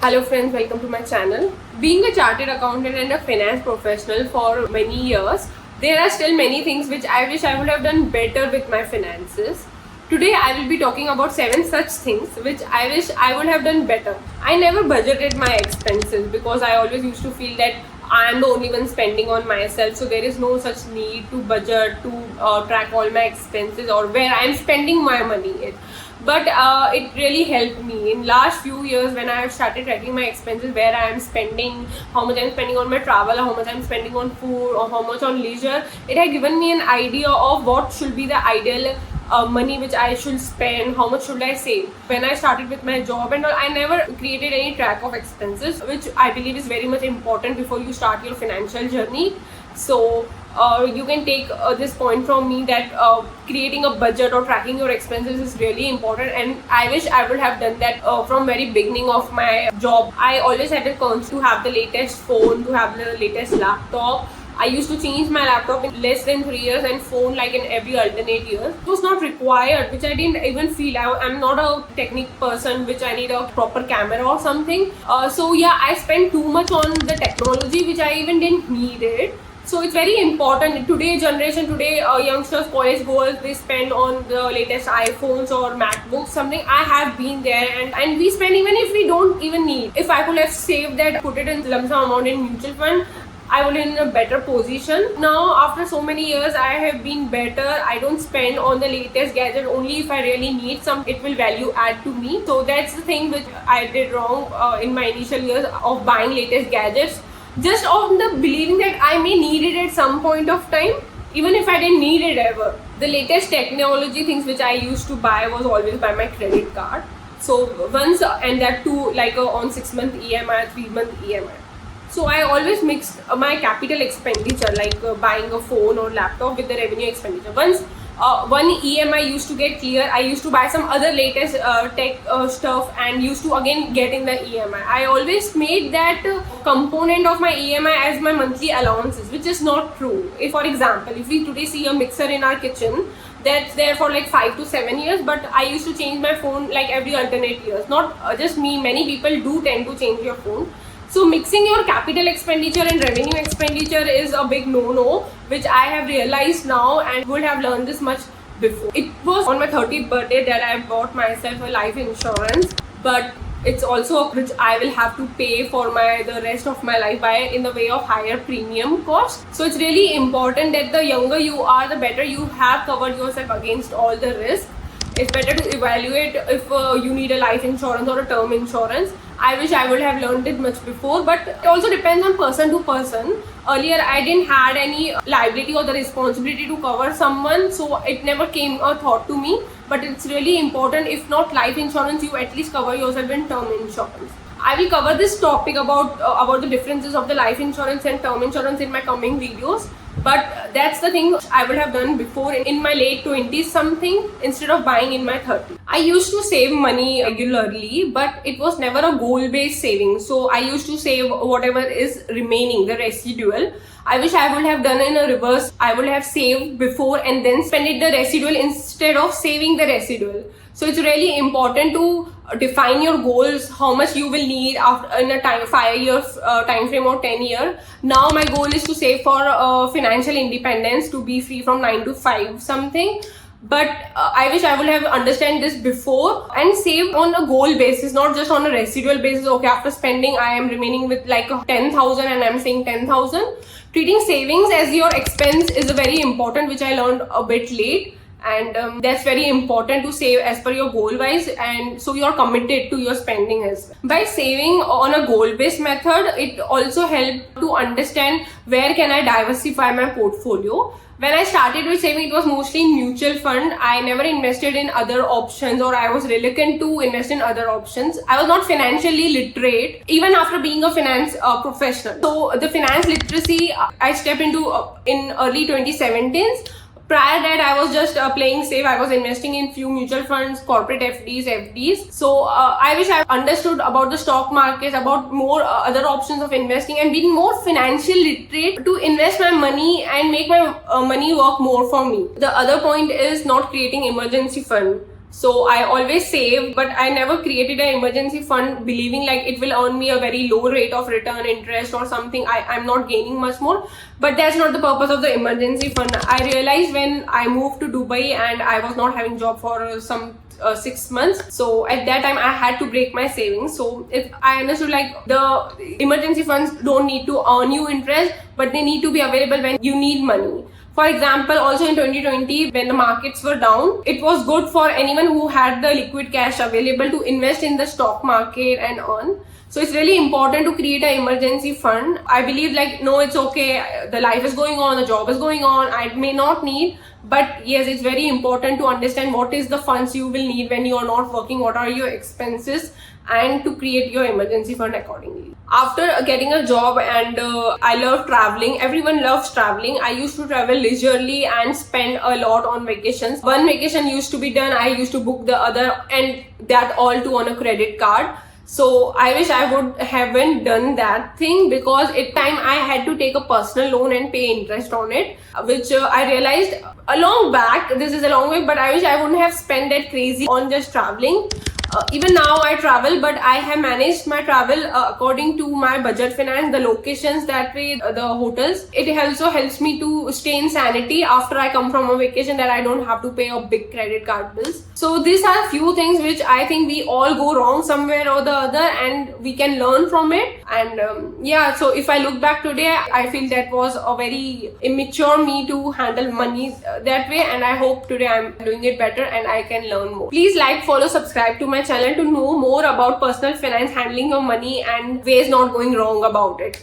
Hello friends, welcome to my channel. Being a chartered accountant and a finance professional for many years, there are still many things which I wish I would have done better with my finances. Today I will be talking about 7 such things which I wish I would have done better. I never budgeted my expenses because I always used to feel that I am the only one spending on myself, so there is no such need to budget, to track all my expenses or where I am spending my money. But it really helped me in last few years when I have started tracking my expenses, where I am spending, how much I am spending on my travel, how much I am spending on food, or how much on leisure. It had given me an idea of what should be the ideal money which I should spend, how much should I save. When I started with my job and all, I never created any track of expenses, which I believe is very much important before you start your financial journey. So you can take this point from me that creating a budget or tracking your expenses is really important, and I wish I would have done that from very beginning of my job. I always had a concern to have the latest phone, to have the latest laptop. I used to change my laptop in less than 3 years and phone like in every alternate year. It was not required, which I didn't even feel. I'm not a technique person which I need a proper camera or something. So yeah, I spent too much on the technology which I even didn't need it. So it's very important. Today youngsters, college goers, they spend on the latest iPhones or MacBooks, something. I have been there, and we spend even if we don't even need. If I could have saved that, put it in lump sum amount in mutual fund, I would in a better position. Now after so many years, I have been better. I don't spend on the latest gadget only if I really need some. It will value add to me. So that's the thing which I did wrong in my initial years of buying latest gadgets, just on the believing that I may need it at some point of time, even if I didn't need it ever. The latest technology things which I used to buy was always by my credit card. So once, and that too like on 6-month EMI, 3-month EMI. So I always mixed my capital expenditure, like buying a phone or laptop, with the revenue expenditure. Once one EMI used to get clear, I used to buy some other latest tech stuff and used to again get in the EMI. I always made that component of my EMI as my monthly allowances, which is not true. If, for example, if we today see a mixer in our kitchen, that's there for like 5 to 7 years, but I used to change my phone like every alternate years. Not just me, many people do tend to change your phone. So mixing your capital expenditure and revenue expenditure is a big no-no, which I have realized now and would have learned this much before. It was on my 30th birthday that I bought myself a life insurance, but it's also which I will have to pay for the rest of my life by in the way of higher premium cost. So it's really important that the younger you are, the better you have covered yourself against all the risk. It's better to evaluate if you need a life insurance or a term insurance. I wish I would have learned it much before, but it also depends on person to person. Earlier, I didn't had any liability or the responsibility to cover someone, so it never came a thought to me. But it's really important, if not life insurance, you at least cover yourself in term insurance. I will cover this topic about the differences of the life insurance and term insurance in my coming videos. But that's the thing I would have done before in my late 20s something, instead of buying in my 30s. I used to save money regularly, but it was never a goal-based saving. So I used to save whatever is remaining, the residual. I wish I would have done in a reverse. I would have saved before and then spent it the residual instead of saving the residual. So it's really important to define your goals, how much you will need after in a 5-year time frame or 10-year. Now my goal is to save for financial independence, to be free from 9 to 5 something. But I wish I would have understand this before and save on a goal basis, not just on a residual basis. Okay, after spending, I am remaining with like 10,000 and I'm saying 10,000. Treating savings as your expense is very important, which I learned a bit late. And that's very important to save as per your goal wise, and so you're committed to your spending as well. By saving on a goal based method, it also helps to understand where can I diversify my portfolio. When I started with saving, it was mostly in mutual fund. I never invested in other options, or I was reluctant to invest in other options. I was not financially literate even after being a finance professional. So the finance literacy I stepped into in early 2017s. Prior that, I was just playing safe. I was investing in few mutual funds, corporate FDs. So I wish I understood about the stock markets, about more other options of investing, and being more financially literate to invest my money and make my money work more for me. The other point is not creating emergency fund. So I always save, but I never created an emergency fund believing like it will earn me a very low rate of return interest or something. I'm not gaining much more, but that's not the purpose of the emergency fund. I realized when I moved to Dubai and I was not having job for some 6 months. So at that time I had to break my savings. So if I understood like the emergency funds don't need to earn you interest, but they need to be available when you need money. For example, also in 2020, when the markets were down, it was good for anyone who had the liquid cash available to invest in the stock market and earn. So it's really important to create an emergency fund. I believe like, no, it's okay. The life is going on, the job is going on. I may not need, but yes, it's very important to understand what is the funds you will need when you are not working, what are your expenses, and to create your emergency fund accordingly. After getting a job and I love traveling. Everyone loves traveling. I used to travel leisurely and spend a lot on vacations. One vacation used to be done, I used to book the other, and that all too on a credit card. So I wish I would haven't done that thing, because at time I had to take a personal loan and pay interest on it, which I realized a long back. This is a long way, but I wish I wouldn't have spent that crazy on just traveling. Even now I travel, but I have managed my travel according to my budget finance, the locations, that way, the hotels. It also helps me to stay in sanity after I come from a vacation, that I don't have to pay a big credit card bills. So these are a few things which I think we all go wrong somewhere or the other, and we can learn from it. And yeah, so if I look back today, I feel that was a very immature me to handle money that way, and I hope today I'm doing it better and I can learn more. Please like, follow, subscribe to my channel to know more about personal finance, handling your money, and ways not going wrong about it.